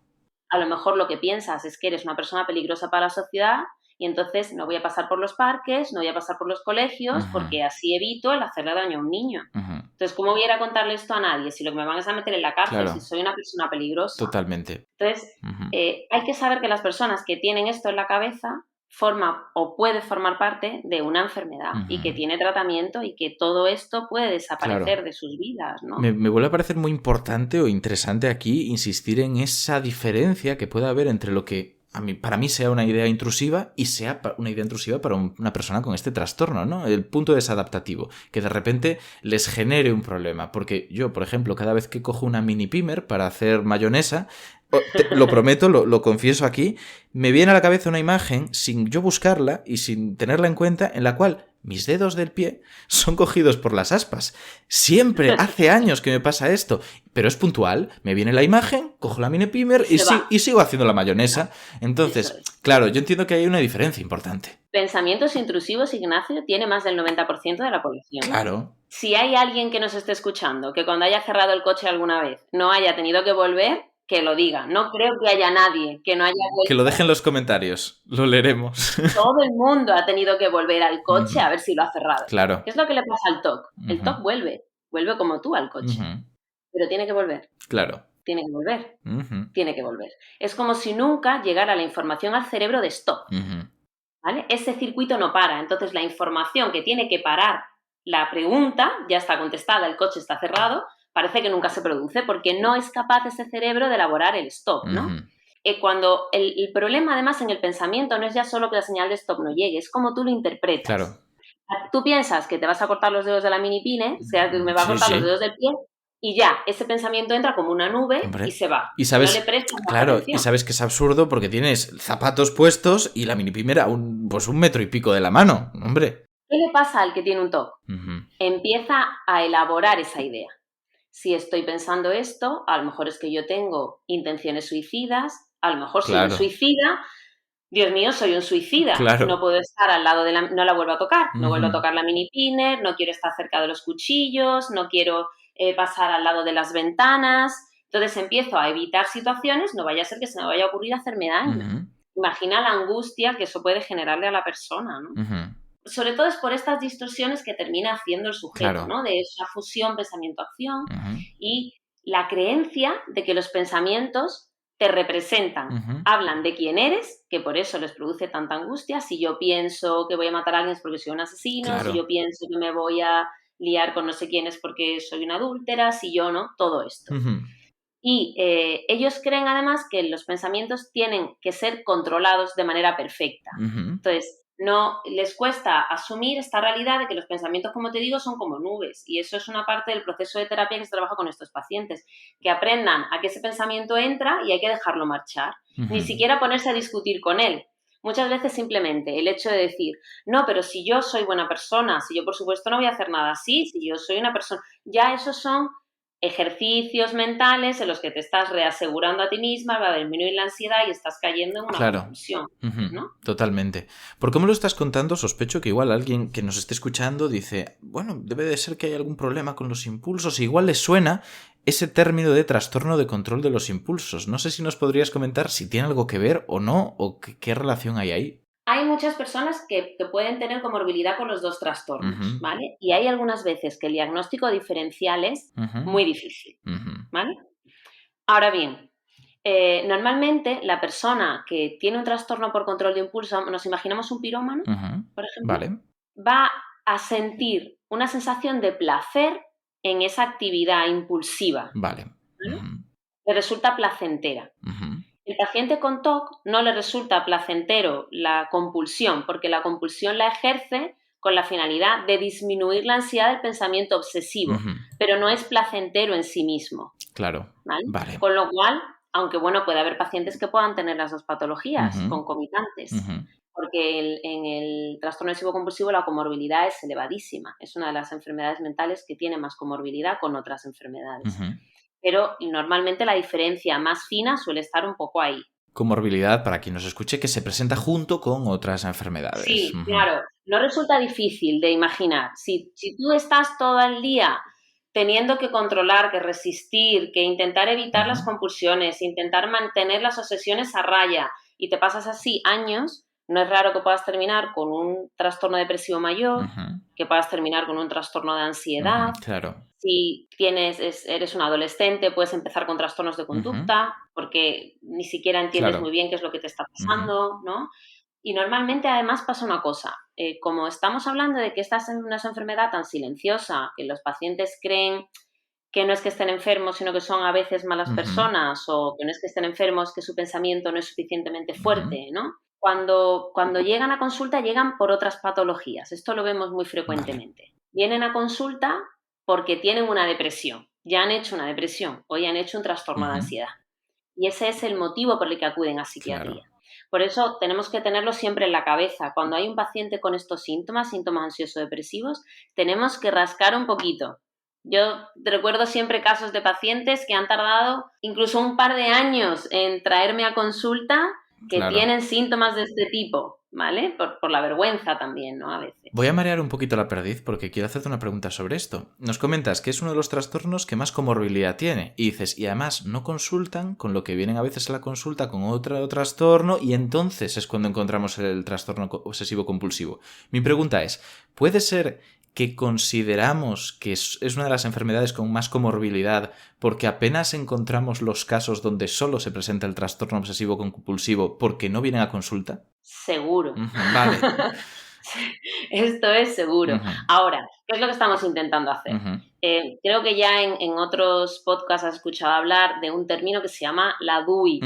A lo mejor lo que piensas es que eres una persona peligrosa para la sociedad y entonces no voy a pasar por los parques, no voy a pasar por los colegios porque así evito el hacerle daño a un niño. Entonces, ¿cómo voy a ir a contarle esto a nadie si lo que me van es a meter en la cárcel, si soy una persona peligrosa?
Totalmente.
Entonces, hay que saber que las personas que tienen esto en la cabeza forma o puede formar parte de una enfermedad y que tiene tratamiento y que todo esto puede desaparecer de sus vidas, ¿no?
Me vuelve a parecer muy importante o interesante aquí insistir en esa diferencia que puede haber entre lo que para mí sea una idea intrusiva y sea una idea intrusiva para una persona con este trastorno, ¿no? El punto desadaptativo, que de repente les genere un problema. Porque yo, por ejemplo, cada vez que cojo una mini pimer para hacer mayonesa, lo prometo, lo confieso aquí, me viene a la cabeza una imagen sin yo buscarla y sin tenerla en cuenta, en la cual mis dedos del pie son cogidos por las aspas. Siempre, hace años que me pasa esto, pero es puntual. Me viene la imagen, cojo la mini pimer y sigo haciendo la mayonesa. Entonces, claro, yo entiendo que hay una diferencia importante.
Pensamientos intrusivos, Ignacio, tiene más del 90% de la población.
Claro.
Si hay alguien que nos esté escuchando, que cuando haya cerrado el coche alguna vez no haya tenido que volver, que lo diga. No creo que haya nadie que no haya vuelto.
Que lo deje en los comentarios, lo leeremos.
Todo el mundo ha tenido que volver al coche a ver si lo ha cerrado.
Claro.
¿Qué es lo que le pasa al TOC? El TOC vuelve como tú al coche, pero tiene que volver.
Claro.
Tiene que volver. Tiene que volver. Es como si nunca llegara la información al cerebro de stop. ¿Vale? Ese circuito no para. Entonces la información que tiene que parar la pregunta ya está contestada, el coche está cerrado, parece que nunca se produce porque no es capaz ese cerebro de elaborar el stop, ¿no? Cuando el problema, además, en el pensamiento no es ya solo que la señal de stop no llegue, es como tú lo interpretas.
Claro.
Tú piensas que te vas a cortar los dedos de la mini pine, o sea, que me va a cortar los dedos del pie, y ya, ese pensamiento entra como una nube y se va.
Y sabes,
no le prestas
claro,
atención.
Y sabes que es absurdo porque tienes zapatos puestos y la mini pimer a un metro y pico de la mano, hombre.
¿Qué le pasa al que tiene un TOC? Empieza a elaborar esa idea. Si estoy pensando esto, a lo mejor es que yo tengo intenciones suicidas, a lo mejor soy un suicida. Dios mío, soy un suicida.
Claro.
No puedo estar al lado de no la vuelvo a tocar. No vuelvo a tocar la mini pinner, no quiero estar cerca de los cuchillos, no quiero pasar al lado de las ventanas. Entonces empiezo a evitar situaciones, no vaya a ser que se me vaya a ocurrir hacerme daño. Imagina la angustia que eso puede generarle a la persona, ¿no? Sobre todo es por estas distorsiones que termina haciendo el sujeto, ¿no? De esa fusión pensamiento-acción y la creencia de que los pensamientos te representan, hablan de quién eres, que por eso les produce tanta angustia. Si yo pienso que voy a matar a alguien es porque soy un asesino, si yo pienso que me voy a liar con no sé quién es porque soy una adúltera, si yo no, todo esto. Y ellos creen además que los pensamientos tienen que ser controlados de manera perfecta. Entonces, no les cuesta asumir esta realidad de que los pensamientos, como te digo, son como nubes, y eso es una parte del proceso de terapia que se trabaja con estos pacientes, que aprendan a que ese pensamiento entra y hay que dejarlo marchar, ni siquiera ponerse a discutir con él. Muchas veces simplemente el hecho de decir, no, pero si yo soy buena persona, si yo por supuesto no voy a hacer nada así, si yo soy una persona, ya esos son ejercicios mentales en los que te estás reasegurando a ti misma, va a disminuir la ansiedad y estás cayendo en una confusión, ¿no?
Totalmente. Por cómo lo estás contando, sospecho que igual alguien que nos esté escuchando dice, bueno, debe de ser que hay algún problema con los impulsos, e igual les suena ese término de trastorno de control de los impulsos. No sé si nos podrías comentar si tiene algo que ver o no, o qué relación hay ahí.
Hay muchas personas que pueden tener comorbilidad con los dos trastornos, ¿vale? Y hay algunas veces que el diagnóstico diferencial es muy difícil, ¿vale? Ahora bien, normalmente la persona que tiene un trastorno por control de impulso, nos imaginamos un pirómano, por ejemplo, va a sentir una sensación de placer en esa actividad impulsiva. ¿Vale? Le resulta placentera. El paciente con TOC no le resulta placentero la compulsión, porque la compulsión la ejerce con la finalidad de disminuir la ansiedad del pensamiento obsesivo, pero no es placentero en sí mismo.
Claro.
¿Vale? Con lo cual, aunque bueno, puede haber pacientes que puedan tener las dos patologías concomitantes, porque en el trastorno obsesivo compulsivo la comorbilidad es elevadísima. Es una de las enfermedades mentales que tiene más comorbilidad con otras enfermedades. Pero normalmente la diferencia más fina suele estar un poco ahí.
Comorbilidad, para quien nos escuche, que se presenta junto con otras enfermedades.
Sí, claro. No resulta difícil de imaginar. Si tú estás todo el día teniendo que controlar, que resistir, que intentar evitar las compulsiones, intentar mantener las obsesiones a raya, y te pasas así años, no es raro que puedas terminar con un trastorno depresivo mayor, que puedas terminar con un trastorno de ansiedad.
Claro.
Si eres un adolescente, puedes empezar con trastornos de conducta, porque ni siquiera entiendes muy bien qué es lo que te está pasando, ¿no? Y normalmente, además, pasa una cosa. Como estamos hablando de que esta es una enfermedad tan silenciosa, que los pacientes creen que no es que estén enfermos, sino que son a veces malas personas, o que no es que estén enfermos, que su pensamiento no es suficientemente fuerte, ¿no? Cuando llegan a consulta, llegan por otras patologías. Esto lo vemos muy frecuentemente. Vale. Vienen a consulta porque tienen una depresión. Ya han hecho una depresión o ya han hecho un trastorno de ansiedad. Y ese es el motivo por el que acuden a psiquiatría. Claro. Por eso tenemos que tenerlo siempre en la cabeza. Cuando hay un paciente con estos síntomas ansioso-depresivos, tenemos que rascar un poquito. Yo recuerdo siempre casos de pacientes que han tardado incluso un par de años en traerme a consulta que tienen síntomas de este tipo, ¿vale? Por la vergüenza también, ¿no? A veces.
Voy a marear un poquito la perdiz porque quiero hacerte una pregunta sobre esto. Nos comentas que es uno de los trastornos que más comorbilidad tiene y dices, y además no consultan, con lo que vienen a veces a la consulta con otro trastorno y entonces es cuando encontramos el trastorno obsesivo-compulsivo. Mi pregunta es, ¿puede ser que consideramos que es una de las enfermedades con más comorbilidad porque apenas encontramos los casos donde solo se presenta el trastorno obsesivo-compulsivo porque no vienen a consulta?
Seguro.
Vale.
Esto es seguro. Ahora, ¿qué es lo que estamos intentando hacer? Creo que ya en otros podcasts has escuchado hablar de un término que se llama la DUI.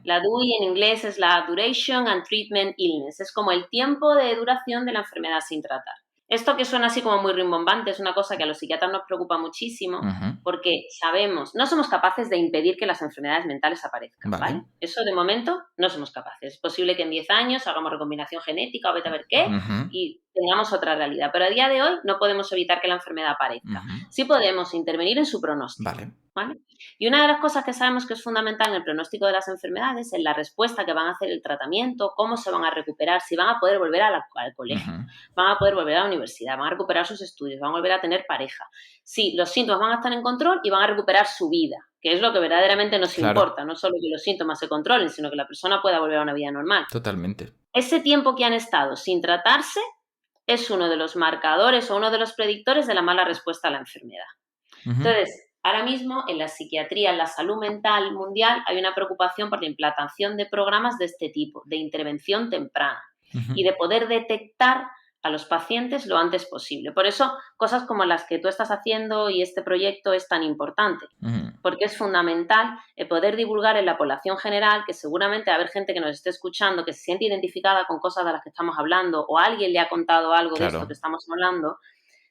La DUI en inglés es la Duration and Treatment Illness. Es como el tiempo de duración de la enfermedad sin tratar. Esto que suena así como muy rimbombante es una cosa que a los psiquiatras nos preocupa muchísimo porque sabemos, no somos capaces de impedir que las enfermedades mentales aparezcan, ¿vale? Eso de momento no somos capaces. Es posible que en 10 años hagamos recombinación genética o vete a ver qué y tengamos otra realidad. Pero a día de hoy no podemos evitar que la enfermedad aparezca. Sí podemos intervenir en su pronóstico. ¿Vale? Y una de las cosas que sabemos que es fundamental en el pronóstico de las enfermedades es la respuesta que van a hacer el tratamiento, cómo se van a recuperar, si van a poder volver al colegio, van a poder volver a la universidad, van a recuperar sus estudios, van a volver a tener pareja. Sí, los síntomas van a estar en control y van a recuperar su vida, que es lo que verdaderamente nos importa, no solo que los síntomas se controlen, sino que la persona pueda volver a una vida normal.
Totalmente.
Ese tiempo que han estado sin tratarse es uno de los marcadores o uno de los predictores de la mala respuesta a la enfermedad. Entonces, ahora mismo en la psiquiatría, en la salud mental mundial, hay una preocupación por la implantación de programas de este tipo, de intervención temprana y de poder detectar a los pacientes lo antes posible. Por eso, cosas como las que tú estás haciendo y este proyecto es tan importante, porque es fundamental poder divulgar en la población general, que seguramente va a haber gente que nos esté escuchando, que se siente identificada con cosas de las que estamos hablando o alguien le ha contado algo de esto que estamos hablando,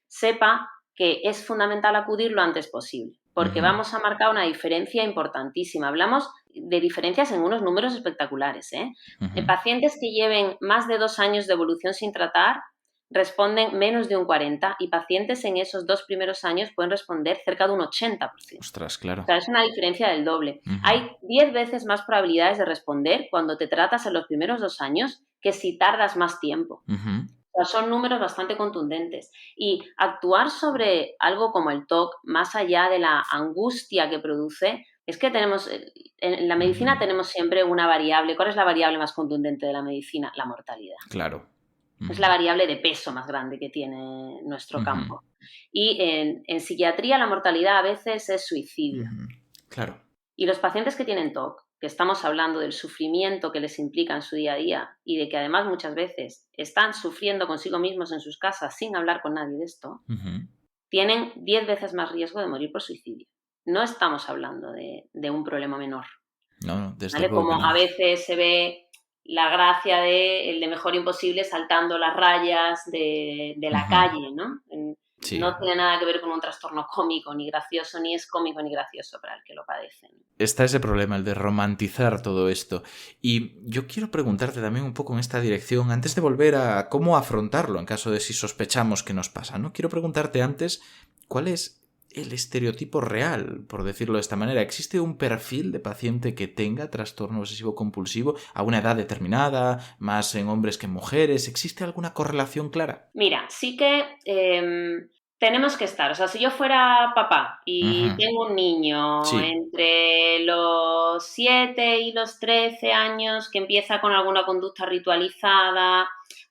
sepa que es fundamental acudir lo antes posible, porque vamos a marcar una diferencia importantísima. Hablamos de diferencias en unos números espectaculares, ¿eh? En pacientes que lleven más de 2 años de evolución sin tratar responden menos de un 40% y pacientes en esos 2 primeros años pueden responder cerca de un 80%.
Ostras, claro.
O sea, es una diferencia del doble. Hay 10 veces más probabilidades de responder cuando te tratas en los primeros 2 años que si tardas más tiempo. O sea, son números bastante contundentes. Y actuar sobre algo como el TOC, más allá de la angustia que produce, es que tenemos, en la medicina tenemos siempre una variable. ¿Cuál es la variable más contundente de la medicina? La mortalidad.
Claro.
Es la variable de peso más grande que tiene nuestro campo. Y en psiquiatría la mortalidad a veces es suicidio.
Claro.
Y los pacientes que tienen TOC, que estamos hablando del sufrimiento que les implica en su día a día y de que además muchas veces están sufriendo consigo mismos en sus casas sin hablar con nadie de esto, tienen 10 veces más riesgo de morir por suicidio. No estamos hablando de un problema menor.
No, desde
¿vale?
luego
Como
que no.
a veces se ve la gracia de el de Mejor Imposible saltando las rayas de la calle, ¿no? Sí. No tiene nada que ver con un trastorno cómico ni gracioso, ni es cómico ni gracioso para el que lo padece.
Está ese problema, el de romantizar todo esto. Y yo quiero preguntarte también un poco en esta dirección, antes de volver a cómo afrontarlo en caso de si sospechamos que nos pasa, ¿no? Quiero preguntarte antes, ¿cuál es el estereotipo real, por decirlo de esta manera? ¿Existe un perfil de paciente que tenga trastorno obsesivo-compulsivo a una edad determinada, más en hombres que en mujeres? ¿Existe alguna correlación clara?
Mira, sí que tenemos que estar. O sea, si yo fuera papá y tengo un niño entre los 7 y los 13 años que empieza con alguna conducta ritualizada,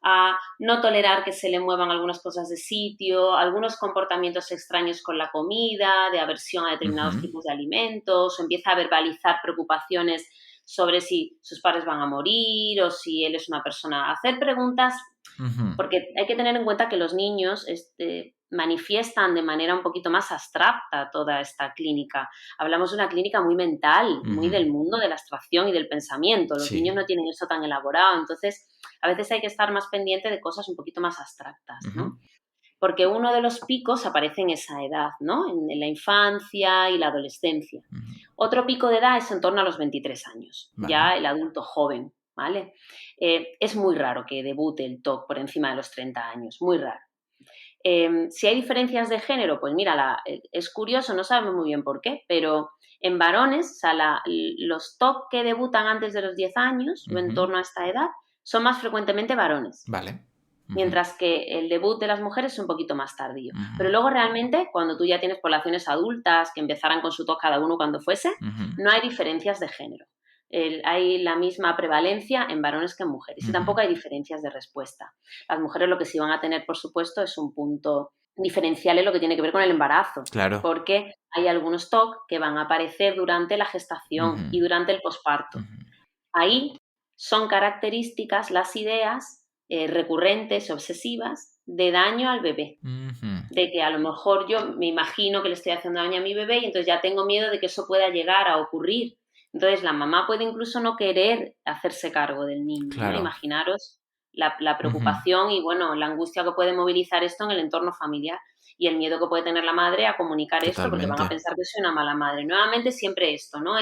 a no tolerar que se le muevan algunas cosas de sitio, algunos comportamientos extraños con la comida, de aversión a determinados tipos de alimentos, o empieza a verbalizar preocupaciones sobre si sus padres van a morir o si él es una persona. Hacer preguntas, porque hay que tener en cuenta que los niños manifiestan de manera un poquito más abstracta toda esta clínica. Hablamos de una clínica muy mental, muy del mundo de la abstracción y del pensamiento. Los niños no tienen eso tan elaborado, entonces a veces hay que estar más pendiente de cosas un poquito más abstractas, ¿no? Porque uno de los picos aparece en esa edad, ¿no? En la infancia y la adolescencia. Otro pico de edad es en torno a los 23 años, ya el adulto joven, ¿vale? Es muy raro que debute el TOC por encima de los 30 años, muy raro. Si hay diferencias de género, pues mira, es curioso, no sabemos muy bien por qué, pero en varones, o sea, los TOC que debutan antes de los 10 años, o en torno a esta edad, son más frecuentemente varones.
Vale.
Mientras que el debut de las mujeres es un poquito más tardío. Pero luego realmente, cuando tú ya tienes poblaciones adultas que empezaran con su TOC cada uno cuando fuese, no hay diferencias de género. Hay la misma prevalencia en varones que en mujeres. Y tampoco hay diferencias de respuesta. Las mujeres lo que sí van a tener, por supuesto, es un punto diferencial en lo que tiene que ver con el embarazo.
Claro.
Porque hay algunos TOC que van a aparecer durante la gestación y durante el posparto. Ahí son características las ideas recurrentes, obsesivas, de daño al bebé. De que a lo mejor yo me imagino que le estoy haciendo daño a mi bebé y entonces ya tengo miedo de que eso pueda llegar a ocurrir. Entonces la mamá puede incluso no querer hacerse cargo del niño.
Claro.
¿No? Imaginaros la preocupación y bueno, la angustia que puede movilizar esto en el entorno familiar y el miedo que puede tener la madre a comunicar esto porque van a pensar que soy una mala madre. Nuevamente siempre esto, ¿no?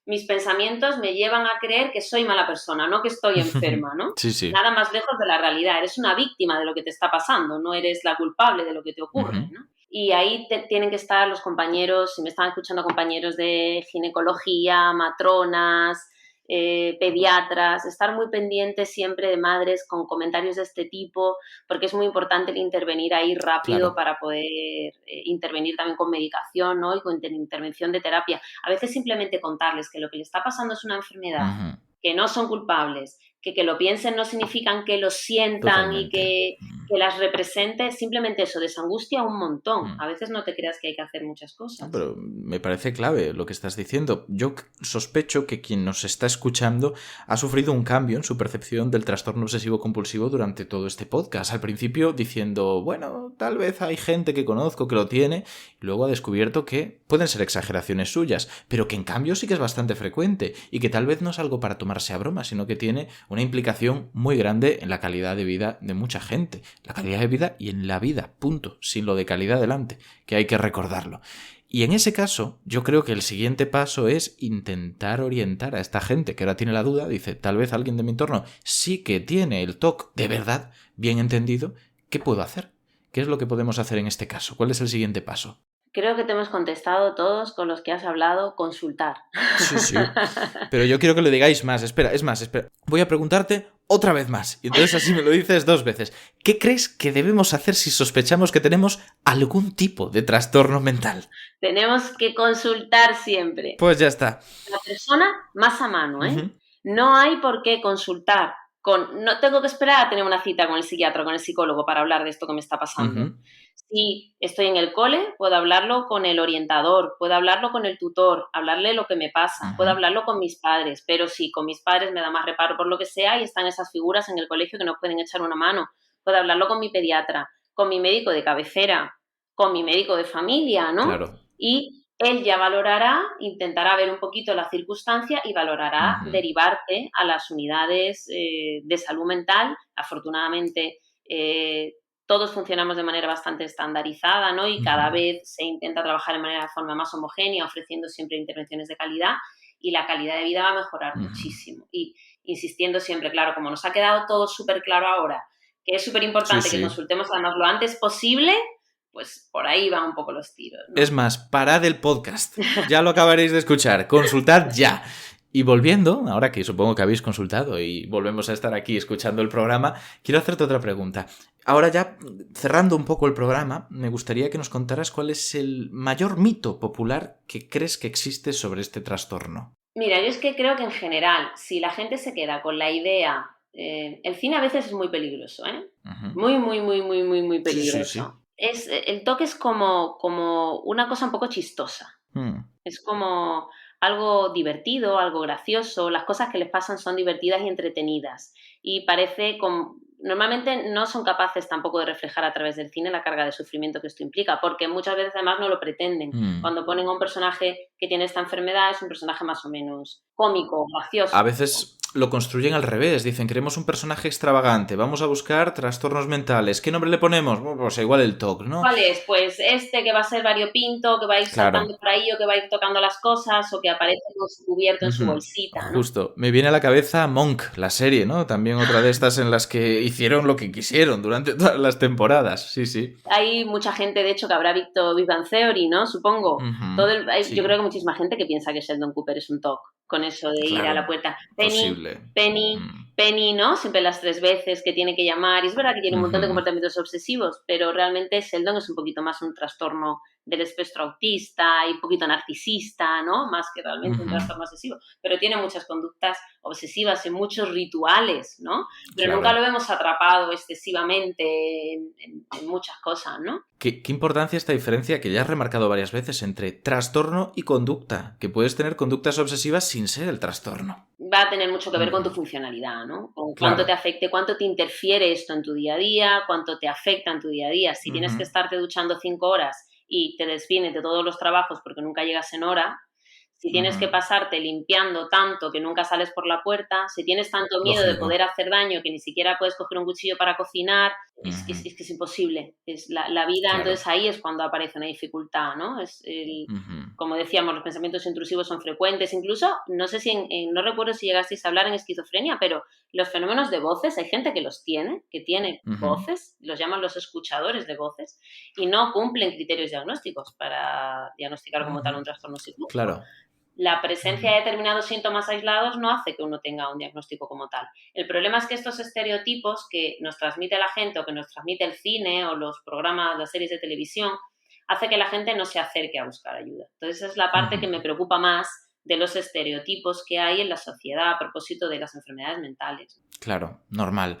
Mis pensamientos me llevan a creer que soy mala persona, no que estoy enferma, ¿no?
Sí.
Nada más lejos de la realidad. Eres una víctima de lo que te está pasando, no eres la culpable de lo que te ocurre, ¿no? Y ahí tienen que estar los compañeros, si me están escuchando compañeros de ginecología, matronas, pediatras, estar muy pendientes siempre de madres con comentarios de este tipo, porque es muy importante el intervenir ahí rápido para poder intervenir también con medicación, ¿no? Y con intervención de terapia. A veces simplemente contarles que lo que le está pasando es una enfermedad, que no son culpables, que lo piensen no significan que lo sientan y que las represente, simplemente eso, desangustia un montón. A veces no te creas que hay que hacer muchas cosas.
Pero me parece clave lo que estás diciendo. Yo sospecho que quien nos está escuchando ha sufrido un cambio en su percepción del trastorno obsesivo-compulsivo durante todo este podcast. Al principio diciendo, bueno, tal vez hay gente que conozco que lo tiene, y luego ha descubierto que pueden ser exageraciones suyas, pero que en cambio sí que es bastante frecuente y que tal vez no es algo para tomarse a broma, sino que tiene una implicación muy grande en la calidad de vida de mucha gente. La calidad de vida y en la vida, punto, sin lo de calidad delante, que hay que recordarlo. Y en ese caso, yo creo que el siguiente paso es intentar orientar a esta gente que ahora tiene la duda, dice, tal vez alguien de mi entorno sí que tiene el TOC de verdad, bien entendido, ¿qué puedo hacer? ¿Qué es lo que podemos hacer en este caso? ¿Cuál es el siguiente paso?
Creo que te hemos contestado todos con los que has hablado, consultar.
Sí. Pero yo quiero que lo digáis más. Espera. Voy a preguntarte otra vez más. Y entonces así me lo dices 2 veces. ¿Qué crees que debemos hacer si sospechamos que tenemos algún tipo de trastorno mental?
Tenemos que consultar siempre.
Pues ya está.
La persona más a mano, ¿eh? No hay por qué consultar. No tengo que esperar a tener una cita con el psiquiatra o con el psicólogo para hablar de esto que me está pasando. Si estoy en el cole, puedo hablarlo con el orientador, puedo hablarlo con el tutor, hablarle lo que me pasa, puedo hablarlo con mis padres, pero si con mis padres me da más reparo por lo que sea y están esas figuras en el colegio que nos pueden echar una mano, puedo hablarlo con mi pediatra, con mi médico de cabecera, con mi médico de familia, ¿no?
Claro.
Y él ya valorará, intentará ver un poquito la circunstancia y valorará derivarte a las unidades de salud mental. Afortunadamente, todos funcionamos de manera bastante estandarizada, ¿no? Y cada vez se intenta trabajar de forma más homogénea, ofreciendo siempre intervenciones de calidad y la calidad de vida va a mejorar muchísimo. Y insistiendo siempre, claro, como nos ha quedado todo súper claro ahora, que es súper importante que consultemos además lo antes posible, pues por ahí van un poco los tiros, ¿no?
Es más, parad el podcast. Ya lo acabaréis de escuchar. Consultad ya. Y volviendo, ahora que supongo que habéis consultado y volvemos a estar aquí escuchando el programa, quiero hacerte otra pregunta. Ahora ya, cerrando un poco el programa, me gustaría que nos contaras cuál es el mayor mito popular que crees que existe sobre este trastorno.
Mira, yo es que creo que en general, si la gente se queda con la idea... el cine a veces es muy peligroso, ¿eh? Muy peligroso. Sí. El TOC es como una cosa un poco chistosa. Es como... algo divertido, algo gracioso, las cosas que les pasan son divertidas y entretenidas y parece normalmente no son capaces tampoco de reflejar a través del cine la carga de sufrimiento que esto implica, porque muchas veces además no lo pretenden. Cuando ponen a un personaje que tiene esta enfermedad, es un personaje más o menos cómico, gracioso.
A veces lo construyen al revés, dicen, queremos un personaje extravagante, vamos a buscar trastornos mentales, ¿qué nombre le ponemos? Bueno, pues igual el TOC, ¿no?
¿Cuál es? Pues este que va a ser variopinto, que va a ir saltando por ahí, o que va a ir tocando las cosas, o que aparece cubierto en su bolsita, ¿no?
Justo. Me viene a la cabeza Monk, la serie, ¿no? También otra de estas en las que hicieron lo que quisieron durante todas las temporadas. Sí, sí.
Hay mucha gente, de hecho, que habrá visto Big Bang Theory, ¿no? Supongo.
Sí.
Yo creo que muchísima gente que piensa que Sheldon Cooper es un TOC, con eso de ir a la puerta. Penny, ¿no? Siempre las 3 veces que tiene que llamar. Y es verdad que tiene un montón de comportamientos obsesivos, pero realmente Sheldon es un poquito más un trastorno del espectro autista y un poquito narcisista, ¿no? Más que realmente un trastorno obsesivo. Pero tiene muchas conductas obsesivas y muchos rituales, ¿no? Pero nunca lo vemos atrapado excesivamente en muchas cosas, ¿no?
¿Qué importancia esta diferencia que ya has remarcado varias veces entre trastorno y conducta? Que puedes tener conductas obsesivas sin ser el trastorno.
Va a tener mucho que ver con tu funcionalidad, ¿no? Con cuánto te afecte, cuánto te interfiere esto en tu día a día, cuánto te afecta en tu día a día. Si tienes que estarte duchando 5 horas y te desvienes de todos los trabajos porque nunca llegas en hora, si tienes que pasarte limpiando tanto que nunca sales por la puerta, si tienes tanto miedo de poder hacer daño que ni siquiera puedes coger un cuchillo para cocinar, es que es imposible. Es la vida, entonces ahí es cuando aparece una dificultad, ¿no? Como decíamos, los pensamientos intrusivos son frecuentes. Incluso, no sé si no recuerdo si llegasteis a hablar en esquizofrenia, pero los fenómenos de voces, hay gente que los tiene, que tiene voces, los llaman los escuchadores de voces, y no cumplen criterios diagnósticos para diagnosticar como tal un trastorno psicológico.
Claro.
La presencia de determinados síntomas aislados no hace que uno tenga un diagnóstico como tal. El problema es que estos estereotipos que nos transmite la gente o que nos transmite el cine o los programas, las series de televisión, hace que la gente no se acerque a buscar ayuda. Entonces, esa es la parte que me preocupa más de los estereotipos que hay en la sociedad a propósito de las enfermedades mentales.
Claro, normal.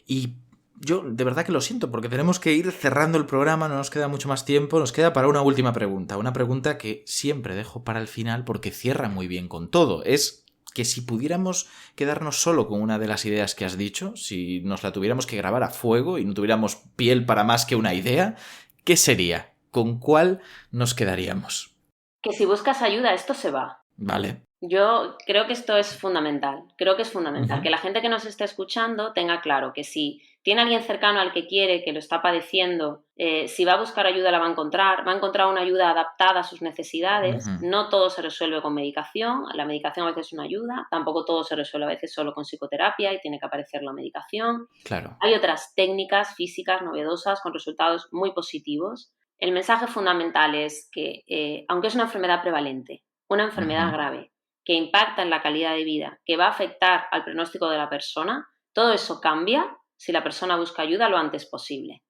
Y yo de verdad que lo siento, porque tenemos que ir cerrando el programa, no nos queda mucho más tiempo, nos queda para una última pregunta, una pregunta que siempre dejo para el final porque cierra muy bien con todo. Es que si pudiéramos quedarnos solo con una de las ideas que has dicho, si nos la tuviéramos que grabar a fuego y no tuviéramos piel para más que una idea, ¿qué sería? ¿Con cuál nos quedaríamos?
Que si buscas ayuda, esto se va.
Vale.
Yo creo que esto es fundamental. Creo que es fundamental que la gente que nos esté escuchando tenga claro que si tiene alguien cercano al que quiere, que lo está padeciendo, si va a buscar ayuda la va a encontrar una ayuda adaptada a sus necesidades. No todo se resuelve con medicación, la medicación a veces es una ayuda, tampoco todo se resuelve a veces solo con psicoterapia y tiene que aparecer la medicación.
Claro.
Hay otras técnicas físicas novedosas con resultados muy positivos. El mensaje fundamental es que, aunque es una enfermedad prevalente, una enfermedad grave, que impacta en la calidad de vida, que va a afectar al pronóstico de la persona, todo eso cambia si la persona busca ayuda lo antes posible.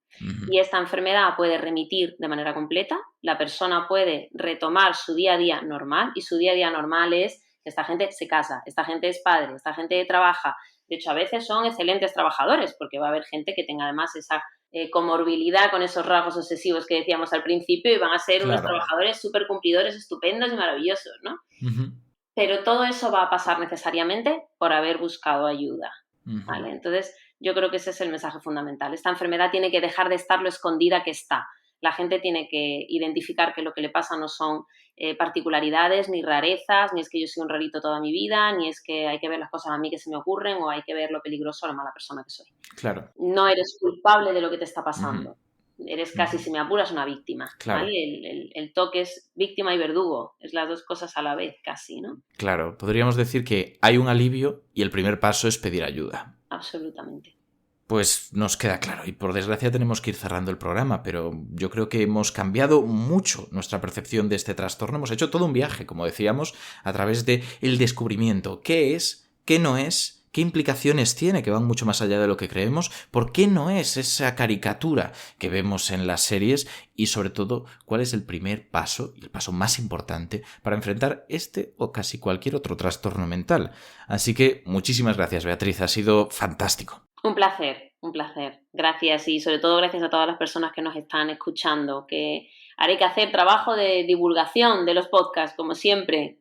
Y esta enfermedad puede remitir de manera completa, la persona puede retomar su día a día normal, y su día a día normal es que esta gente se casa, esta gente es padre, esta gente trabaja. De hecho, a veces son excelentes trabajadores, porque va a haber gente que tenga además esa comorbilidad con esos rasgos obsesivos que decíamos al principio y van a ser unos trabajadores súper cumplidores, estupendos y maravillosos, ¿no? Pero todo eso va a pasar necesariamente por haber buscado ayuda, ¿vale? Entonces, yo creo que ese es el mensaje fundamental. Esta enfermedad tiene que dejar de estar lo escondida que está. La gente tiene que identificar que lo que le pasa no son particularidades ni rarezas, ni es que yo soy un rarito toda mi vida, ni es que hay que ver las cosas a mí que se me ocurren o hay que ver lo peligroso o la mala persona que soy.
Claro.
No eres culpable de lo que te está pasando. Eres casi, si me apuras, una víctima.
Claro.
¿Vale? El TOC es víctima y verdugo. Es las dos cosas a la vez, casi, ¿no?
Claro, podríamos decir que hay un alivio y el primer paso es pedir ayuda.
Absolutamente.
Pues nos queda claro y por desgracia tenemos que ir cerrando el programa, pero yo creo que hemos cambiado mucho nuestra percepción de este trastorno. Hemos hecho todo un viaje, como decíamos, a través de el descubrimiento. ¿Qué es? ¿Qué no es? ¿Qué implicaciones tiene? Que van mucho más allá de lo que creemos. ¿Por qué no es esa caricatura que vemos en las series? Y sobre todo, ¿cuál es el primer paso y el paso más importante para enfrentar este o casi cualquier otro trastorno mental? Así que muchísimas gracias, Beatriz. Ha sido fantástico.
Un placer, un placer. Gracias y sobre todo gracias a todas las personas que nos están escuchando, que haré que hacer trabajo de divulgación de los podcasts, como siempre.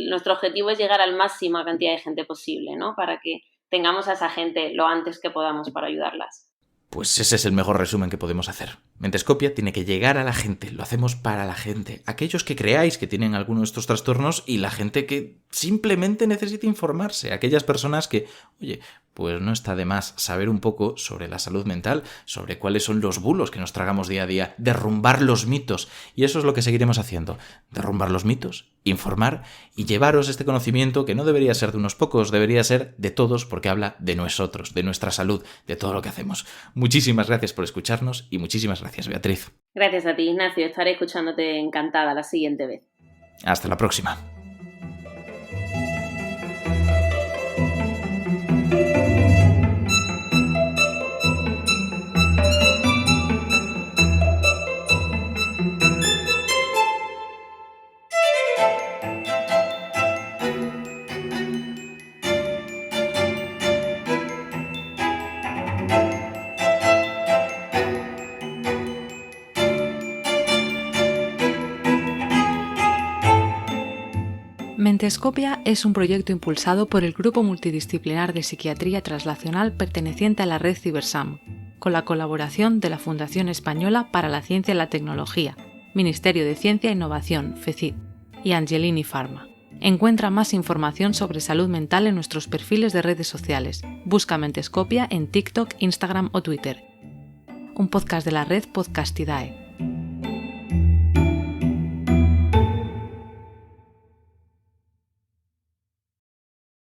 Nuestro objetivo es llegar al máxima cantidad de gente posible, ¿no? Para que tengamos a esa gente lo antes que podamos para ayudarlas.
Pues ese es el mejor resumen que podemos hacer. Mentescopia tiene que llegar a la gente, lo hacemos para la gente. Aquellos que creáis que tienen alguno de estos trastornos y la gente que simplemente necesita informarse. Aquellas personas que, oye, pues no está de más saber un poco sobre la salud mental, sobre cuáles son los bulos que nos tragamos día a día, derrumbar los mitos. Y eso es lo que seguiremos haciendo. Derrumbar los mitos, informar y llevaros este conocimiento que no debería ser de unos pocos, debería ser de todos porque habla de nosotros, de nuestra salud, de todo lo que hacemos. Muchísimas gracias por escucharnos y muchísimas gracias, Beatriz.
Gracias a ti, Ignacio. Estaré escuchándote encantada la siguiente vez.
Hasta la próxima.
Mentescopia es un proyecto impulsado por el Grupo Multidisciplinar de Psiquiatría Translacional perteneciente a la red Cibersam, con la colaboración de la Fundación Española para la Ciencia y la Tecnología, Ministerio de Ciencia e Innovación, FECID, y Angelini Pharma. Encuentra más información sobre salud mental en nuestros perfiles de redes sociales. Busca Mentescopia en TikTok, Instagram o Twitter. Un podcast de la red Podcastidae.